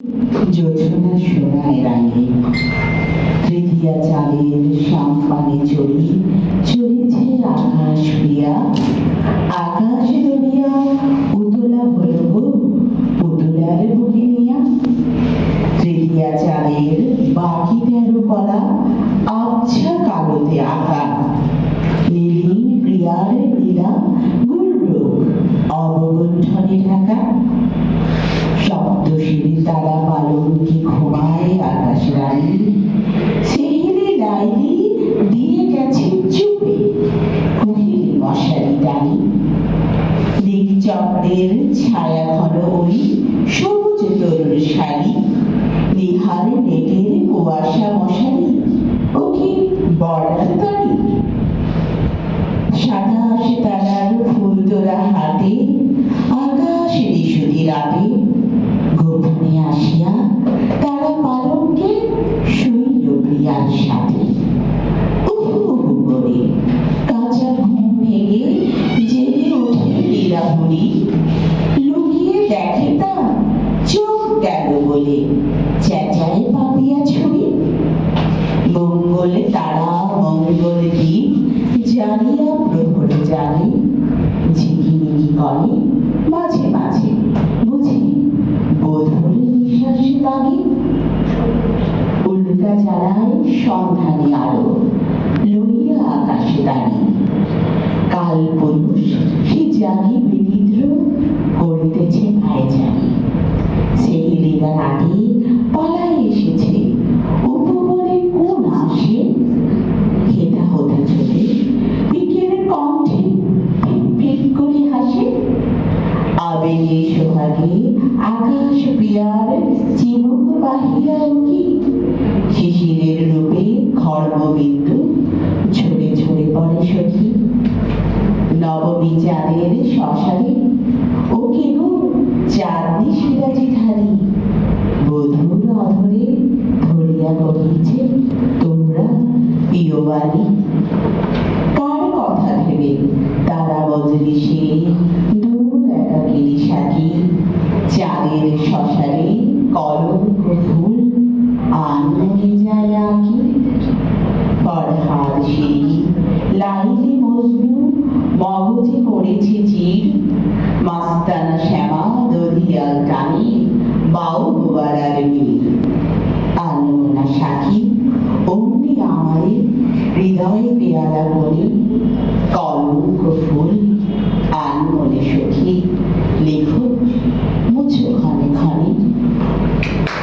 জোছনা সোনায় রাঙে তৃতীয়া চাঁদের সাম্পানে চড়ি চলেছে আকাশ প্রিয়া। আকাশ দরিয়া উতলা হলো গো পুতুলার বুকে নিয়া। তৃতীয়া চাঁদের বাকি 13 কলা আবছা কালোতে আঁকা। নীলিম প্রিয়ার লীলা গুলরোগ অবগুণ্ঠনে ঢাকা। সপ্তশিরি তারা পালঙ্কি ঘুমায় আকাশ রানী। সেহেলি লাইলি দিয়ে গেছে চুপে কোকিলি মশারি টানি। দিকচক্রের ছায়া ঘন ওই সবুজ তরুর শাড়ি। নিহারে নেটের কুয়াশা মশারি ও কি বর্ডার তারি। সাতাশ তারার ফুল তোরা হাতে আকাশের সুধি রাতে। গোপনে আসিয়া তারা পালঙ্কে শৈল প্রিয়ার সাথে। উহু করে কাঁচা ঘুম ভেঙে জেগে ওঠে লীলাভুরি। লুকিয়ে দেখে তা চোখ গেল বলে চেঁচায় পাপিয়া ছুরি। মঙ্গল তারা মঙ্গল দ্বীপ জানিয়া প্রহর জানে। ঝিকিমিকি করে মাঝে মাঝে বুঝি বোধর নিঃশ্বাস লাগে। উল্কা জ্বালায় সন্ধানে আলো লইয়া আকাশে দাঁড়ি। কাল পুরুষ সে জানি বিনিদ্র করিতেছে ভাইজানি। সেই লীলার আগে পালায় এসেছে উপবনে কোন আসে। হেটা হতে চলে বিকেলের কণ্ঠে ফিক ফিক করে হাসে। আবেগে সোহাগে আকাশ প্রিয়ার চিবুক বাহিয়া উকি। শিশিরের রূপে খর্মবিন্দু ঝরে ঝরে পড়ে সখী। নবমী চাঁদের শ্মশানে ও কেন চাঁদনি সিরাজি ধারি। বধূর অধরে ধরিয়া কহিছে তোমরা প্রিয়বাণী। কার কথা ভেবে তারা মজলিসে দূর একাকিনী সাথী। চাঁদের শ্মশানে কলঙ্ক ফুল আনমনে যায় আঁকি। ফরহাদ সিঁড়ি লাইলি মজনু মগজে পড়েছে চির। মাস্তানা শ্যামা দধিয়াল টানি বাউ গোয়ারার মীর। আনমনা সাক্ষী অমনি আমারে হৃদয়ে পেয়ালা বলি। কলঙ্ক ফুল